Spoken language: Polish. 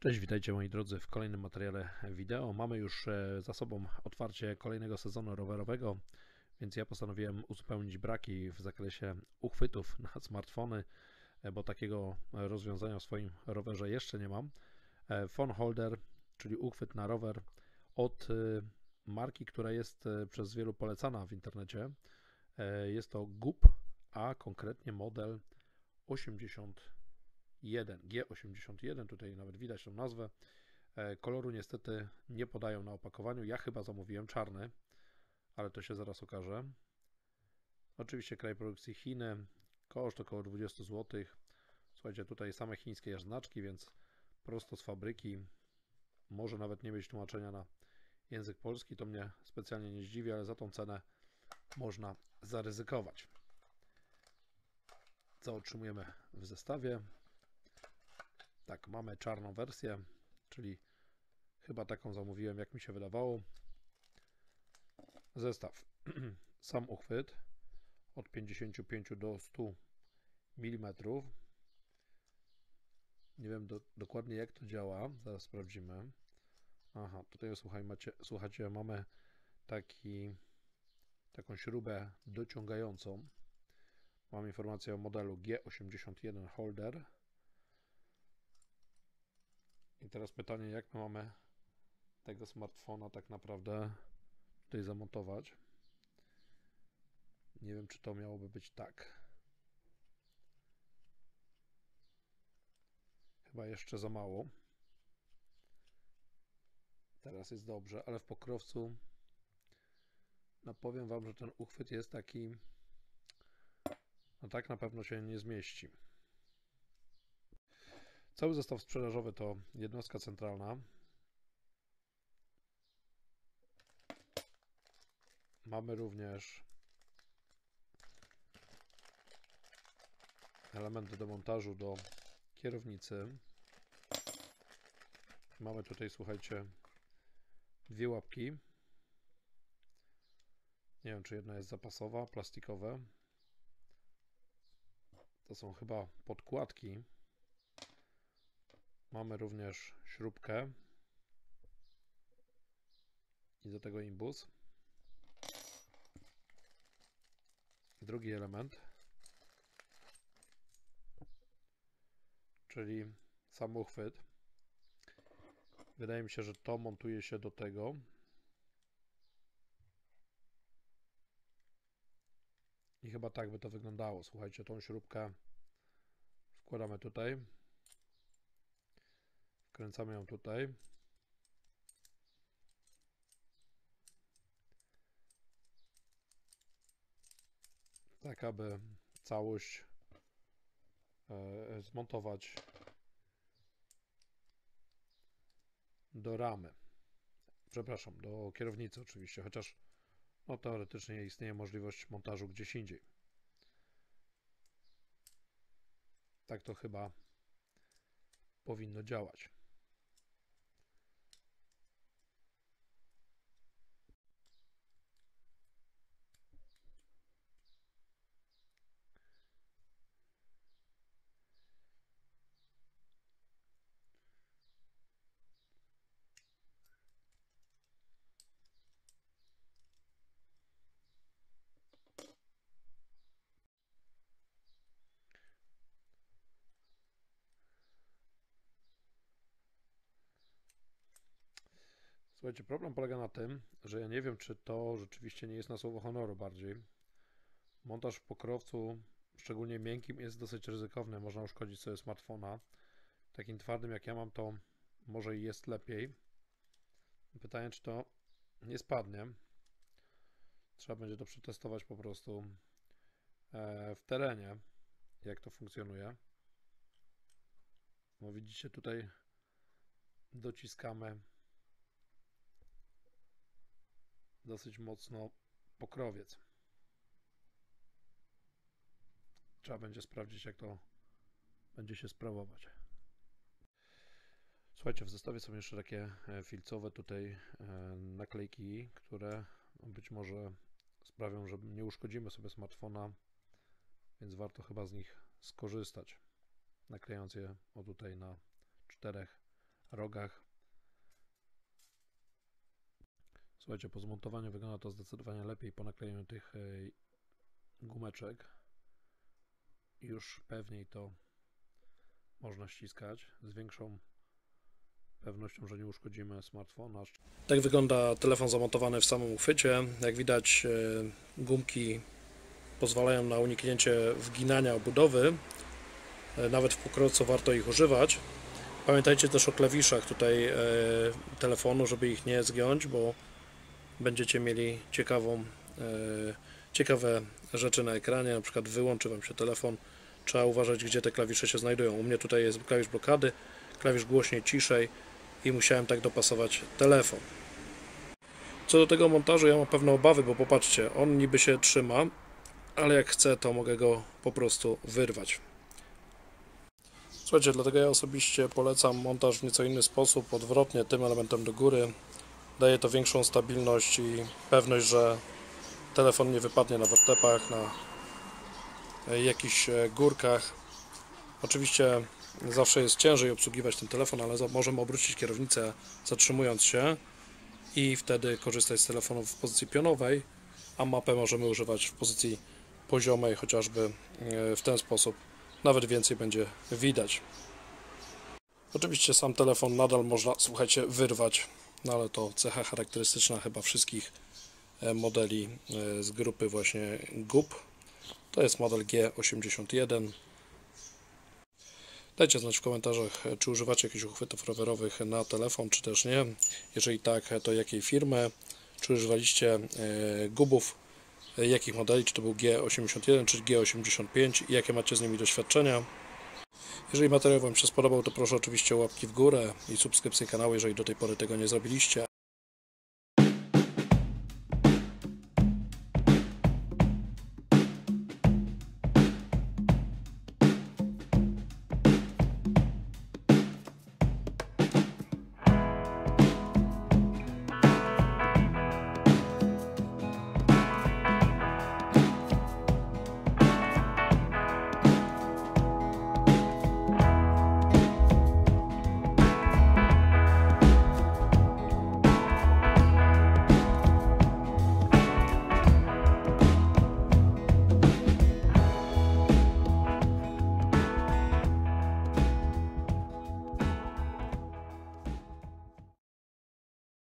Cześć, witajcie moi drodzy w kolejnym materiale wideo. Mamy już za sobą otwarcie kolejnego sezonu rowerowego, więc ja postanowiłem uzupełnić braki w zakresie uchwytów na smartfony, bo takiego rozwiązania w swoim rowerze jeszcze nie mam. Phone holder, czyli uchwyt na rower od marki, która jest przez wielu polecana w internecie. Jest to GUP, a konkretnie model 81, G81, tutaj nawet widać tą nazwę. Koloru niestety nie podają na opakowaniu. Ja chyba zamówiłem czarny, ale to się zaraz okaże. Oczywiście kraj produkcji Chiny, koszt około 20 zł. Słuchajcie, tutaj same chińskie znaczki, więc prosto z fabryki. Może nawet nie mieć tłumaczenia na język polski, to mnie specjalnie nie zdziwi, ale za tą cenę można zaryzykować. Co otrzymujemy w zestawie? Tak, mamy czarną wersję, czyli chyba taką zamówiłem, jak mi się wydawało. Zestaw. Sam uchwyt od 55 do 100 mm. Nie wiem dokładnie jak to działa, zaraz sprawdzimy. Aha, tutaj słuchajcie, mamy taką śrubę dociągającą. Mam informację o modelu G81 Holder. I teraz pytanie, jak my mamy tego smartfona tak naprawdę tutaj zamontować. Nie wiem, czy to miałoby być tak. Chyba jeszcze za mało. Teraz jest dobrze, ale w pokrowcu no powiem Wam, że ten uchwyt jest taki, no tak na pewno się nie zmieści. Cały zestaw sprzedażowy to jednostka centralna. Mamy również elementy do montażu do kierownicy. Mamy tutaj, słuchajcie, dwie łapki. Nie wiem, czy jedna jest zapasowa, plastikowe. To są chyba podkładki. Mamy również śrubkę i do tego imbus. Drugi element, czyli sam uchwyt. Wydaje mi się, że to montuje się do tego. I chyba tak by to wyglądało. Słuchajcie, tą śrubkę wkładamy tutaj. Wkręcamy ją tutaj. Tak, aby całość zmontować do ramy. Przepraszam, do kierownicy oczywiście, chociaż no, teoretycznie istnieje możliwość montażu gdzieś indziej. Tak to chyba powinno działać. Słuchajcie, problem polega na tym, że ja nie wiem, czy to rzeczywiście nie jest na słowo honoru bardziej. Montaż w pokrowcu, szczególnie miękkim, jest dosyć ryzykowny. Można uszkodzić sobie smartfona. Takim twardym jak ja mam, to może i jest lepiej. Pytanie, czy to nie spadnie. Trzeba będzie to przetestować po prostu w terenie, jak to funkcjonuje. Bo widzicie, tutaj dociskamy dosyć mocno pokrowiec. Trzeba będzie sprawdzić, jak to będzie się sprawować. Słuchajcie, w zestawie są jeszcze takie filcowe tutaj naklejki, które być może sprawią, że nie uszkodzimy sobie smartfona, więc warto chyba z nich skorzystać, naklejając je o tutaj na 4 rogach. Słuchajcie, po zmontowaniu wygląda to zdecydowanie lepiej po naklejeniu tych gumeczek. Już pewniej to można ściskać z większą pewnością, że nie uszkodzimy smartfona. Tak wygląda telefon zamontowany w samym uchwycie. Jak widać, gumki pozwalają na uniknięcie wginania obudowy. Nawet w pokroju warto ich używać. Pamiętajcie też o klawiszach tutaj telefonu, żeby ich nie zgiąć, bo będziecie mieli ciekawe rzeczy na ekranie, na przykład wyłączy Wam się telefon. Trzeba uważać, gdzie te klawisze się znajdują. U mnie tutaj jest klawisz blokady, klawisz głośniej, ciszej i musiałem tak dopasować telefon. Co do tego montażu, ja mam pewne obawy, bo popatrzcie, on niby się trzyma, ale jak chcę, to mogę go po prostu wyrwać. Słuchajcie, dlatego ja osobiście polecam montaż w nieco inny sposób, odwrotnie, tym elementem do góry. Daje to większą stabilność i pewność, że telefon nie wypadnie na wertepach, na jakichś górkach. Oczywiście zawsze jest ciężej obsługiwać ten telefon, ale możemy obrócić kierownicę zatrzymując się i wtedy korzystać z telefonu w pozycji pionowej, a mapę możemy używać w pozycji poziomej, chociażby w ten sposób nawet więcej będzie widać. Oczywiście sam telefon nadal można, słuchajcie, wyrwać, no ale to cecha charakterystyczna chyba wszystkich modeli z grupy właśnie GUP. To jest model G81. Dajcie znać w komentarzach, czy używacie jakichś uchwytów rowerowych na telefon, czy też nie. Jeżeli tak, to jakiej firmy? Czy używaliście gubów? Jakich modeli? Czy to był G81, czy G85? I jakie macie z nimi doświadczenia? Jeżeli materiał Wam się spodobał, to proszę oczywiście o łapki w górę i subskrypcję kanału, jeżeli do tej pory tego nie zrobiliście.